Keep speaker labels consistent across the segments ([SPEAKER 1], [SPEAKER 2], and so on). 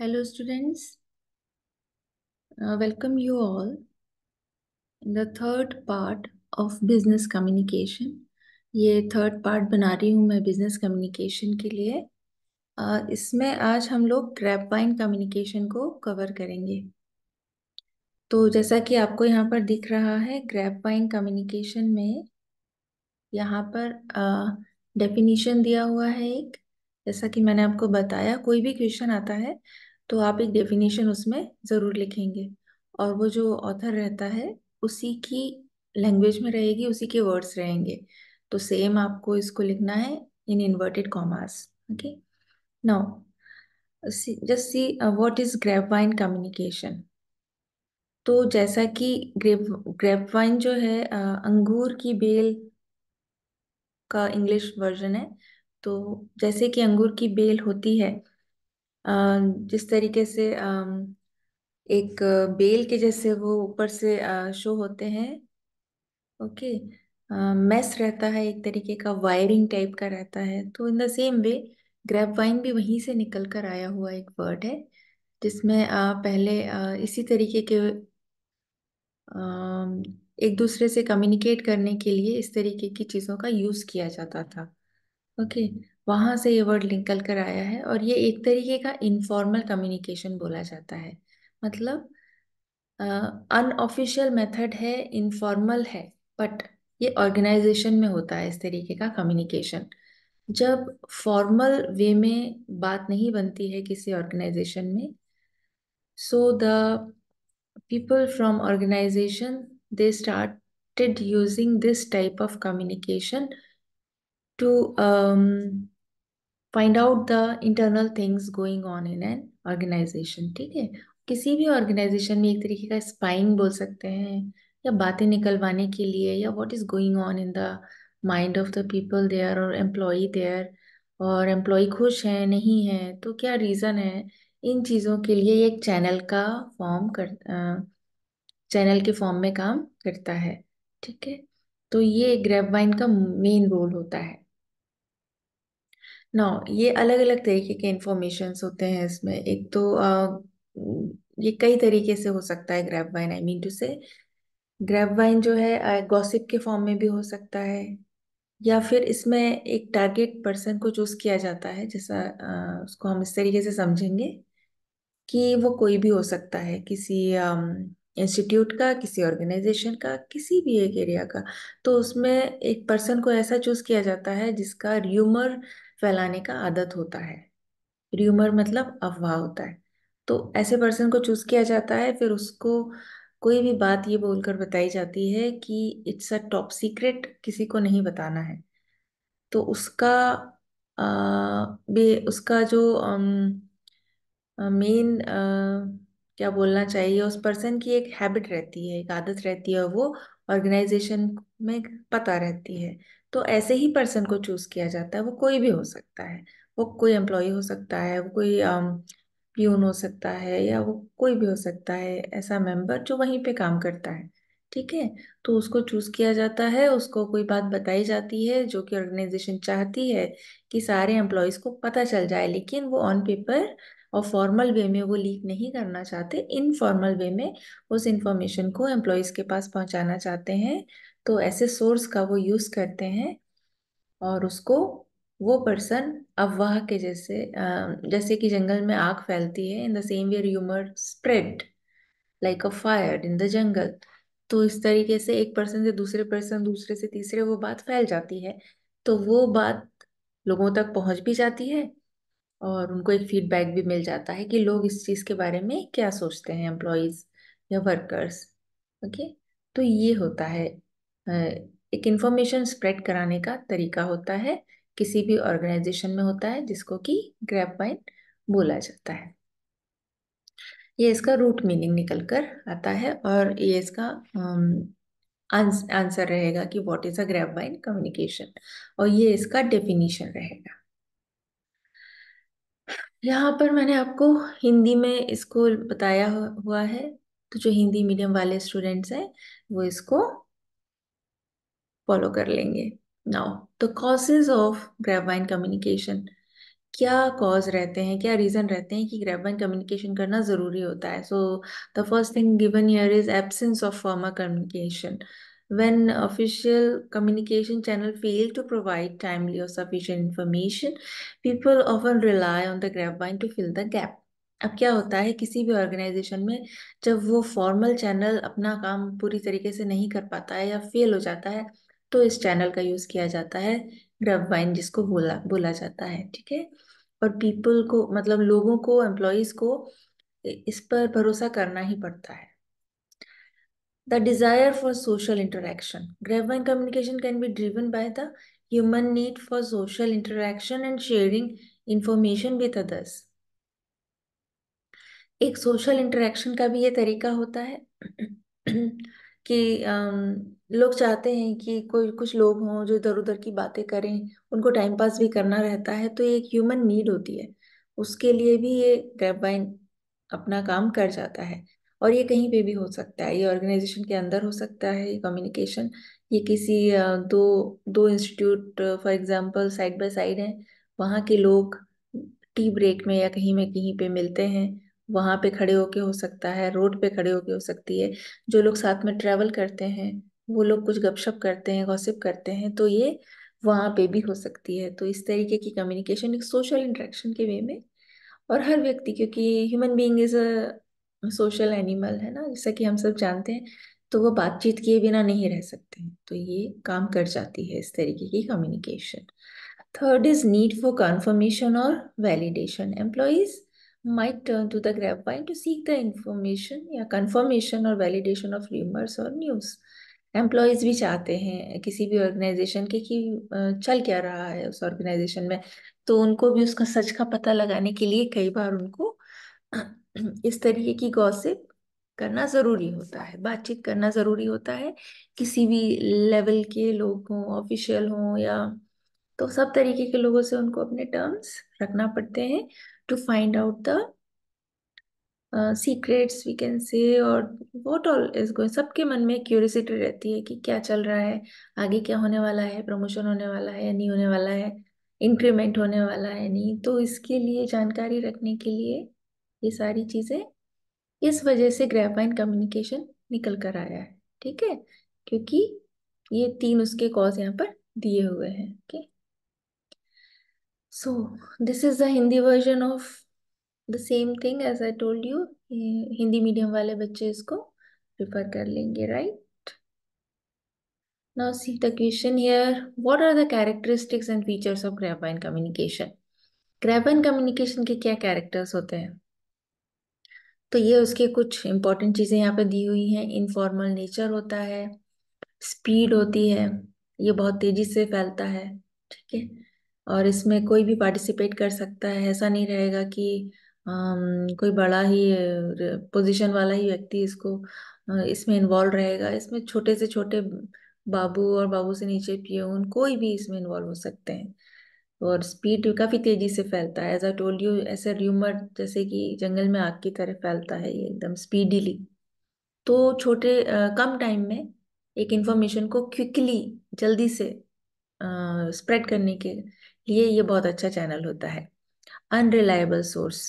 [SPEAKER 1] Hello students, welcome you all in the third part of business communication. ये third part बना रही हूँ मैं बिजनेस कम्युनिकेशन के लिए। इसमें आज हम लोग ग्रैपवाइन कम्युनिकेशन को कवर करेंगे। तो जैसा कि आपको यहाँ पर दिख रहा है, ग्रैपवाइन कम्युनिकेशन में यहाँ पर डेफिनीशन दिया हुआ है एक। जैसा कि मैंने आपको बताया, कोई भी क्वेश्चन आता है तो आप एक डेफिनेशन उसमें ज़रूर लिखेंगे, और वो जो ऑथर रहता है उसी की लैंग्वेज में रहेगी, उसी के वर्ड्स रहेंगे। तो सेम आपको इसको लिखना है in inverted commas. Okay, now just see what is grapevine communication. तो जैसा कि ग्रेपवाइन जो है अंगूर की बेल का इंग्लिश वर्जन है। तो जैसे कि अंगूर की बेल होती है, अ, जिस तरीके से एक बेल के जैसे वो ऊपर से शो होते हैं। ओके, मेस रहता है, एक तरीके का वायरिंग टाइप का रहता है। तो in the same way grapevine भी वहीं से निकल कर आया हुआ एक वर्ड है, जिसमें पहले इसी तरीके के एक दूसरे से कम्युनिकेट करने के लिए इस तरीके की चीज़ों का यूज़ किया जाता था। ओके, वहां से ये वर्ड निकल कर आया है, और ये एक तरीके का इनफॉर्मल कम्युनिकेशन बोला जाता है। मतलब अनऑफिशियल मेथड है, इनफॉर्मल है, बट ये ऑर्गेनाइजेशन में होता है इस तरीके का कम्युनिकेशन। जब फॉर्मल वे में बात नहीं बनती है किसी ऑर्गेनाइजेशन में, so the people from organization, they started using this type of communication to find out the internal things going on in an organisation. ठीक है, किसी भी ऑर्गेनाइजेशन में एक तरीके का स्पाइंग बोल सकते हैं, या बातें निकलवाने के लिए, या what is going on in the mind of the people there और एम्प्लॉय देयर, और एम्प्लॉय खुश है नहीं है तो क्या रीज़न है। इन चीज़ों के लिए ये एक चैनल के फॉर्म में काम करता है। ठीक है, तो ये ग्रेपवाइन का मेन रोल होता है। ना ये अलग अलग तरीके के इंफॉर्मेशंस होते हैं इसमें। एक तो ये कई तरीके से हो सकता है ग्रेपवाइन, आई मीन टू से ग्रेपवाइन जो है गॉसिप के फॉर्म में भी हो सकता है, या फिर इसमें एक टारगेट पर्सन को चूज किया जाता है। जैसा उसको हम इस तरीके से समझेंगे कि वो कोई भी हो सकता है, किसी इंस्टीट्यूट का, किसी ऑर्गेनाइजेशन का, किसी भी एक एरिया का। तो उसमें एक पर्सन को ऐसा चूज किया जाता है जिसका र्यूमर फैलाने का आदत होता है। र्यूमर मतलब अफवाह होता है। तो ऐसे पर्सन को चूज किया जाता है, फिर उसको कोई भी बात ये बोलकर बताई जाती है कि इट्स अ टॉप सीक्रेट, किसी को नहीं बताना है। तो उसका उसका जो मेन क्या बोलना चाहिए, उस पर्सन की एक हैबिट रहती है, एक आदत रहती है, वो ऑर्गेनाइजेशन में पता रहती है। तो ऐसे ही पर्सन को चूज किया जाता है। वो कोई भी हो सकता है, वो कोई एम्प्लॉय हो सकता है, वो कोई प्यून हो सकता है, या वो कोई भी हो सकता है ऐसा मेंबर जो वहीं पे काम करता है। ठीक है, तो उसको चूज किया जाता है, उसको कोई बात बताई जाती है जो कि ऑर्गेनाइजेशन चाहती है कि सारे एम्प्लॉयज को पता चल जाए, लेकिन वो ऑन पेपर और फॉर्मल वे में वो लीक नहीं करना चाहते, इनफॉर्मल वे में उस इंफॉर्मेशन को एम्प्लॉयज के पास पहुंचाना चाहते हैं। तो ऐसे सोर्स का वो यूज करते हैं, और उसको वो पर्सन अफवाह के जैसे जैसे कि जंगल में आग फैलती है, in the same way rumour spread like a fire in the jungle. तो इस तरीके से एक पर्सन से दूसरे पर्सन, दूसरे से तीसरे वो बात फैल जाती है। तो वो बात लोगों तक पहुंच भी जाती है, और उनको एक फीडबैक भी मिल जाता है कि लोग इस चीज के बारे में क्या सोचते हैं, एम्प्लॉयज या वर्कर्स। ओके, तो ये होता है एक इंफॉर्मेशन स्प्रेड कराने का तरीका होता है, किसी भी ऑर्गेनाइजेशन में होता है, जिसको कि ग्रैपवाइन बोला जाता है। ये इसका रूट मीनिंग निकल कर आता है, और ये इसका आंसर रहेगा कि what is a Grapevine communication, और ये इसका डेफिनीशन रहेगा। यहाँ पर मैंने आपको हिंदी में इसको बताया हुआ है, तो जो हिंदी मीडियम वाले स्टूडेंट्स हैं वो इसको फॉलो कर लेंगे। Now the causes of grapevine communication. क्या कॉज रहते हैं, क्या रीजन रहते हैं कि ग्रेपवाइन कम्युनिकेशन करना जरूरी होता है? So the first thing given here is absence of formal communication. When official communication channel fail to provide timely or sufficient information, people often rely on the grapevine to fill the gap. अब क्या होता है किसी भी organisation में, जब वो formal channel अपना काम पूरी तरीके से नहीं कर पाता है या फेल हो जाता है, तो इस चैनल का यूज किया जाता है, ग्रेपवाइन जिसको बोला बोला जाता है, ठीक है। और पीपल को, मतलब लोगों को, एम्प्लॉयज को इस पर भरोसा करना ही पड़ता है. The desire for social interaction. Grapevine communication can be driven by the human need for social interaction and sharing information with others. एक सोशल इंटरेक्शन का भी ये तरीका होता है कि लोग चाहते हैं कि कोई कुछ लोग हों जो इधर उधर की बातें करें, उनको टाइम पास भी करना रहता है, तो ये एक ह्यूमन नीड होती है. उसके लिए भी ये ग्रेपवाइन अपना काम कर जाता है. और ये कहीं पे भी हो सकता है, ये ऑर्गेनाइजेशन के अंदर हो सकता है, ये कम्युनिकेशन, ये किसी दो दो institute for example side by side हैं, वहाँ के लोग टी ब्रेक में या कहीं में कहीं पे मिलते हैं, वहां पे खड़े होके हो सकता है, रोड पे खड़े होके हो सकती है, जो लोग साथ में ट्रेवल करते हैं वो लोग कुछ गपशप करते हैं, गॉसिप करते हैं, तो ये वहां पे भी हो सकती है. तो इस तरीके की कम्युनिकेशन एक सोशल इंटरेक्शन के वे में, और हर व्यक्ति, क्योंकि human being is a social animal है ना, जैसा कि हम सब जानते हैं, तो वो बातचीत किए बिना नहीं रह सकते हैं, तो ये काम कर जाती है इस तरीके की communication. Third is need for confirmation or validation. Employees might turn to the grapevine to seek the information या confirmation or validation of rumors or news. Employees भी चाहते हैं किसी भी ऑर्गेनाइजेशन के कि चल क्या रहा है उस ऑर्गेनाइजेशन में, तो उनको भी उसका सच का पता लगाने के लिए कई बार उनको इस तरीके की गॉसिप करना जरूरी होता है, बातचीत करना जरूरी होता है. किसी भी लेवल के लोग हों, ऑफिशियल हों, या तो सब तरीके के लोगों से उनको अपने टर्म्स रखना पड़ते हैं to find out the secrets we can say, और व्हाट ऑल इज गोइंग. सबके मन में क्यूरियोसिटी रहती है कि क्या चल रहा है, आगे क्या होने वाला है, प्रमोशन होने वाला है या नहीं होने वाला है, इंक्रीमेंट होने वाला है नहीं, तो इसके लिए जानकारी रखने के लिए ये सारी चीजें, इस वजह से ग्रेफाइन कम्युनिकेशन निकल कर आया है, ठीक है, क्योंकि ये तीन उसके कॉज यहाँ पर दिए हुए हैं. Okay, so this is the Hindi version of the same thing as I told you. ये हिंदी मीडियम वाले बच्चे इसको प्रिफर कर लेंगे, right? Now see the question here. What are the characteristics and features of graphene communication? Graphene communication के क्या characters होते हैं? तो ये उसके कुछ इंपॉर्टेंट चीजें यहाँ पे दी हुई हैं. इनफॉर्मल नेचर होता है, स्पीड होती है, ये बहुत तेजी से फैलता है, ठीक है, और इसमें कोई भी पार्टिसिपेट कर सकता है, ऐसा नहीं रहेगा कि कोई बड़ा ही पोजीशन वाला ही व्यक्ति इसको इसमें इन्वॉल्व रहेगा. इसमें छोटे से छोटे बाबू और बाबू से नीचे पियून कोई भी इसमें इन्वॉल्व हो सकते हैं. और स्पीड काफी तेजी से फैलता है, एज आई टोल्ड यू, ऐसे र्यूमर जैसे कि जंगल में आग की तरह फैलता है ये एकदम स्पीडीली. तो छोटे कम टाइम में एक इंफॉर्मेशन को क्विकली, जल्दी से स्प्रेड करने के लिए ये बहुत अच्छा चैनल होता है. Unreliable source.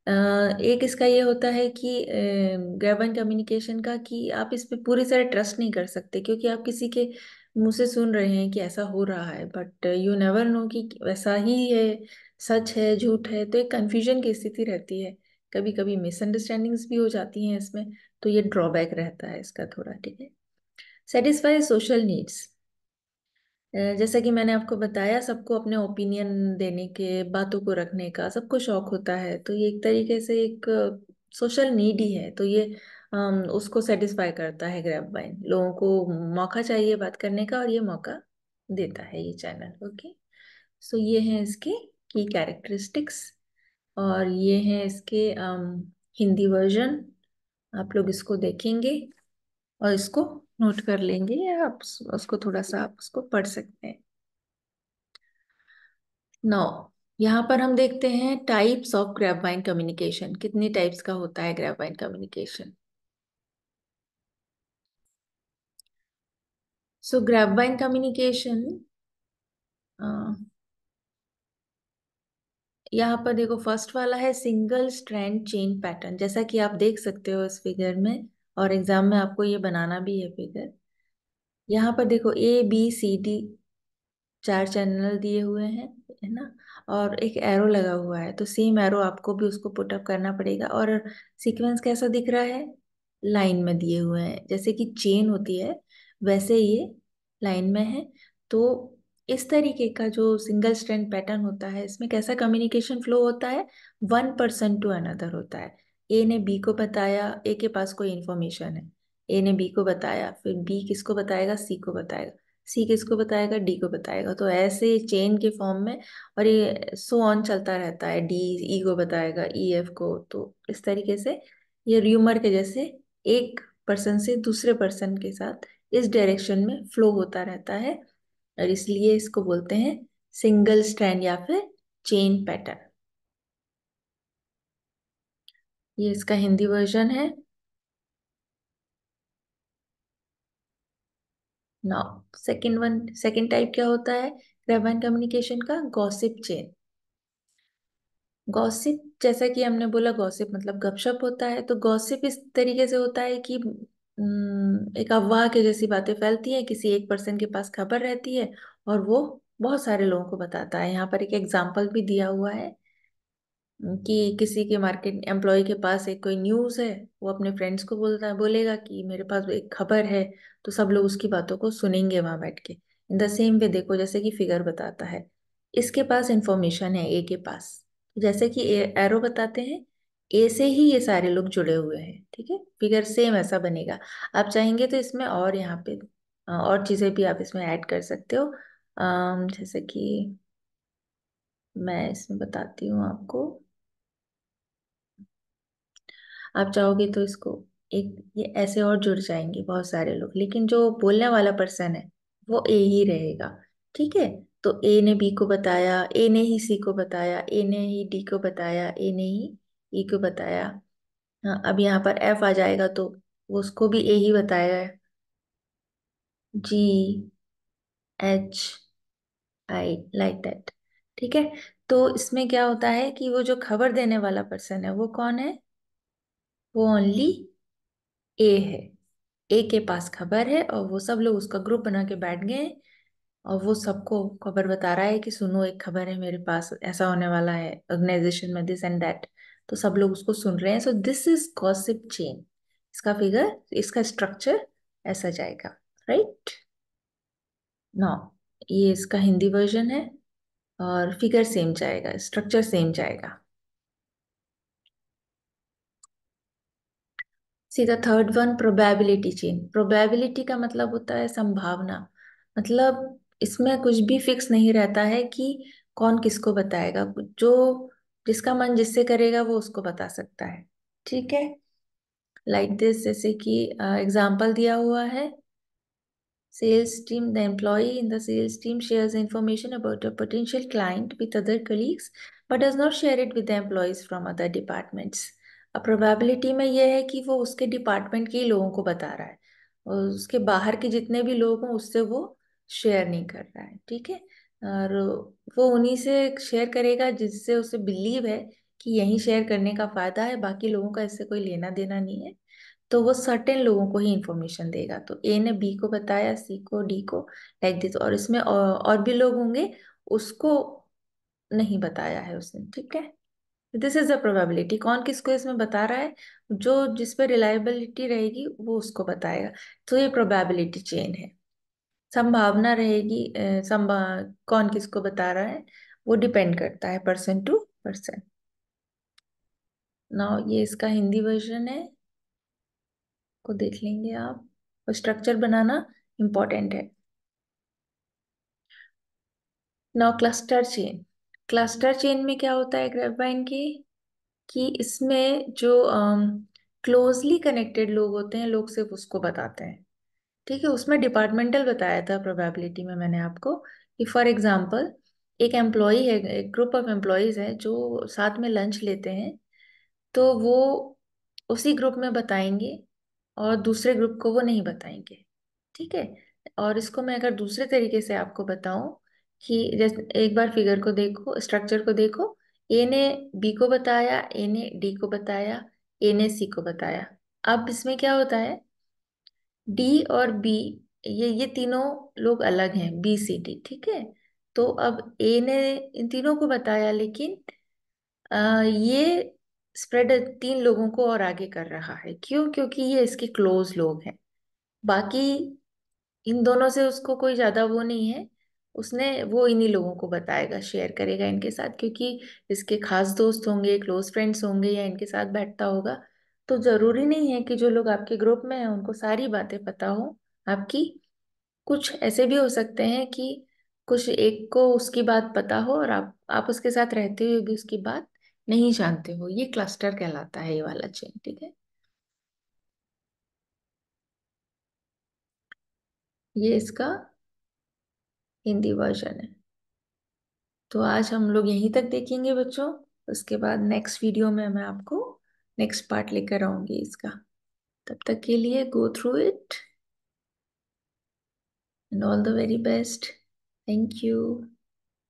[SPEAKER 1] एक इसका ये होता है कि ग्रेवन कम्युनिकेशन का, कि आप इस पे पूरी तरह ट्रस्ट नहीं कर सकते, क्योंकि आप किसी के मुंह से सुन रहे हैं कि ऐसा हो रहा है, बट यू नेवर नो कि वैसा ही है, सच है, झूठ है, तो एक कंफ्यूजन की स्थिति रहती है, कभी कभी मिसअंडरस्टैंडिंग्स भी हो जाती हैं इसमें, तो ये ड्रॉबैक रहता है इसका थोड़ा, ठीक है. Satisfy social needs. जैसा कि मैंने आपको बताया, सबको अपने ओपिनियन देने के, बातों को रखने का सबको शौक होता है, तो ये एक तरीके से एक सोशल नीड ही है, तो ये उसको सेटिस्फाई करता है ग्रैपवाइन. लोगों को मौका चाहिए बात करने का, और ये मौका देता है ये चैनल. ओके, सो ये हैं इसके की कैरेक्टरिस्टिक्स, और ये हैं इसके हिंदी वर्जन. आप लोग इसको देखेंगे और इसको नोट कर लेंगे, या आप उसको थोड़ा सा आप उसको पढ़ सकते हैं. नौ, यहाँ पर हम देखते हैं टाइप्स ऑफ ग्रेपवाइन कम्युनिकेशन. कितनी टाइप्स का होता है ग्रेपवाइन कम्युनिकेशन? सो ग्रेपवाइन कम्युनिकेशन यहाँ पर देखो, फर्स्ट वाला है सिंगल स्ट्रैंड चेन पैटर्न, जैसा कि आप देख सकते हो इस फिगर में, और एग्जाम में आपको ये बनाना भी है फिगर। यहाँ पर देखो ABCD चार चैनल दिए हुए हैं, है ना, और एक एरो लगा हुआ है, तो सेम एरो आपको भी उसको पुट अप करना पड़ेगा। और सीक्वेंस कैसा दिख रहा है, लाइन में दिए हुए हैं, जैसे कि चेन होती है वैसे ये लाइन में है। तो इस तरीके का जो सिंगल स्ट्रैंड पैटर्न होता है, इसमें कैसा कम्युनिकेशन फ्लो होता है, वन पर्सन टू अनदर होता है। ए ने बी को बताया, ए के पास कोई इंफॉर्मेशन है, ए ने बी को बताया, फिर बी किसको बताएगा, सी को बताएगा, सी किसको बताएगा, डी को बताएगा, तो ऐसे चेन के फॉर्म में। और ये सो ऑन चलता रहता है, डी ई को बताएगा, ई एफ को, तो इस तरीके से ये र्यूमर के जैसे एक पर्सन से दूसरे पर्सन के साथ इस डायरेक्शन में फ्लो होता रहता है, और इसलिए इसको बोलते हैं सिंगल स्ट्रैंड या फिर चेन पैटर्न। ये इसका हिंदी वर्जन है। Now second one, second type क्या होता है ग्रेवाइन कम्युनिकेशन का, गॉसिप चेन। गॉसिप, जैसा कि हमने बोला, गॉसिप मतलब गपशप होता है, तो गॉसिप इस तरीके से होता है कि एक अफवाह के जैसी बातें फैलती है, किसी एक पर्सन के पास खबर रहती है और वो बहुत सारे लोगों को बताता है। यहाँ पर एक एग्जाम्पल भी दिया हुआ है कि किसी के मार्केट एम्प्लॉय के पास एक कोई न्यूज़ है, वो अपने फ्रेंड्स को बोलता है, बोलेगा कि मेरे पास एक खबर है, तो सब लोग उसकी बातों को सुनेंगे वहां बैठ के। इन द सेम वे देखो, जैसे कि फिगर बताता है, इसके पास इंफॉर्मेशन है ए के पास, जैसे कि एरो बताते हैं, ए से ही ये सारे लोग जुड़े हुए हैं, ठीक है, फिगर सेम ऐसा बनेगा। आप चाहेंगे तो इसमें और यहाँ पे और चीजें भी आप इसमें ऐड कर सकते हो, जैसे कि मैं इसमें बताती हूँ आपको। आप चाहोगे तो इसको एक ये ऐसे और जुड़ जाएंगे बहुत सारे लोग, लेकिन जो बोलने वाला पर्सन है वो ए ही रहेगा, ठीक है। तो ए ने बी को बताया, ए ने ही सी को बताया, ए ने ही डी को बताया, ए ने ही ई को बताया। हाँ, अब यहाँ पर एफ आ जाएगा तो वो उसको भी ए ही बताएगा, G H I, like that, ठीक है। तो इसमें क्या होता है कि वो जो खबर देने वाला पर्सन है वो कौन है, वो ओनली ए है। ए के पास खबर है और वो सब लोग उसका ग्रुप बना के बैठ गए हैं, और वो सबको खबर बता रहा है कि सुनो एक खबर है मेरे पास, ऐसा होने वाला है ऑर्गेनाइजेशन में, दिस एंड दैट। तो सब लोग उसको सुन रहे हैं, so this is gossip chain. इसका फिगर, इसका स्ट्रक्चर ऐसा जाएगा, राइट। नाउ ये इसका हिंदी वर्जन है, और फिगर सेम जाएगा, स्ट्रक्चर सेम जाएगा। सीधा third one, probability chain. Probability का मतलब होता है संभावना, मतलब इसमें कुछ भी फिक्स नहीं रहता है कि कौन किसको बताएगा, जो जिसका मन जिससे करेगा वो उसको बता सकता है, ठीक है। लाइक दिस, जैसे कि एग्जाम्पल दिया हुआ है, sales team, the employee in the sales team shares information about a potential client with other colleagues but does not share it with the employees from other departments. अब probability में यह है कि वो उसके डिपार्टमेंट के ही लोगों को बता रहा है, और उसके बाहर के जितने भी लोग हों उससे वो शेयर नहीं कर रहा है, ठीक है। और वो उन्हीं से शेयर करेगा जिससे उसे बिलीव है कि यही शेयर करने का फायदा है, बाकी लोगों का इससे कोई लेना देना नहीं है। तो वो सर्टेन लोगों को ही इंफॉर्मेशन देगा, तो ए ने बी को बताया, सी को, डी को, लाइक दिस। और इसमें और भी लोग होंगे, उसको नहीं बताया है उसने, ठीक है। दिस इज द प्रोबेबिलिटी, कौन किसको इसमें बता रहा है, जो जिस पे रिलायबिलिटी रहेगी वो उसको बताएगा। तो ये प्रोबेबिलिटी चेन है। संभावना रहेगी, कौन किसको बता रहा है वो डिपेंड करता है पर्सन टू पर्सन। नाउ ये इसका हिंदी वर्जन है, को देख लेंगे आप, और स्ट्रक्चर बनाना इंपॉर्टेंट है। Now cluster chain. Cluster chain में क्या होता है ग्रेफाइन की, कि इसमें जो क्लोजली कनेक्टेड लोग होते हैं, लोग सिर्फ उसको बताते हैं, ठीक है। उसमें डिपार्टमेंटल बताया था प्रोबेबिलिटी में मैंने आपको, कि फॉर एग्जांपल एक एम्प्लॉय है, एक ग्रुप ऑफ एम्प्लॉयज है जो साथ में लंच लेते हैं, तो वो उसी ग्रुप में बताएंगे और दूसरे ग्रुप को वो नहीं बताएंगे, ठीक है। और इसको मैं अगर दूसरे तरीके से आपको बताऊं, कि जैसे एक बार फिगर को देखो, स्ट्रक्चर को देखो, ए ने बी को बताया, ए ने डी को बताया, ए ने सी को बताया। अब इसमें क्या होता है, डी और बी, ये तीनों लोग अलग हैं, बी सी डी, ठीक है। तो अब ए ने इन तीनों को बताया, लेकिन ये स्प्रेड तीन लोगों को और आगे कर रहा है। क्यों? क्योंकि ये इसके क्लोज लोग हैं। बाकी इन दोनों से उसको कोई ज्यादा वो नहीं है, उसने वो इन्हीं लोगों को बताएगा, शेयर करेगा इनके साथ, क्योंकि इसके खास दोस्त होंगे, क्लोज फ्रेंड्स होंगे, या इनके साथ बैठता होगा। तो जरूरी नहीं है कि जो लोग आपके ग्रुप में हैं उनको सारी बातें पता हो आपकी। कुछ ऐसे भी हो सकते हैं कि कुछ एक को उसकी बात पता हो और आप उसके साथ रहते हुए भी उसकी बात नहीं जानते हो। ये क्लस्टर कहलाता है, ये वाला चेन, ठीक है। ये इसका हिंदी वर्जन है। तो आज हम लोग यहीं तक देखेंगे बच्चों। उसके बाद नेक्स्ट वीडियो में मैं आपको नेक्स्ट पार्ट लेकर आऊंगी इसका। तब तक के लिए go through it and all the very best. Thank you.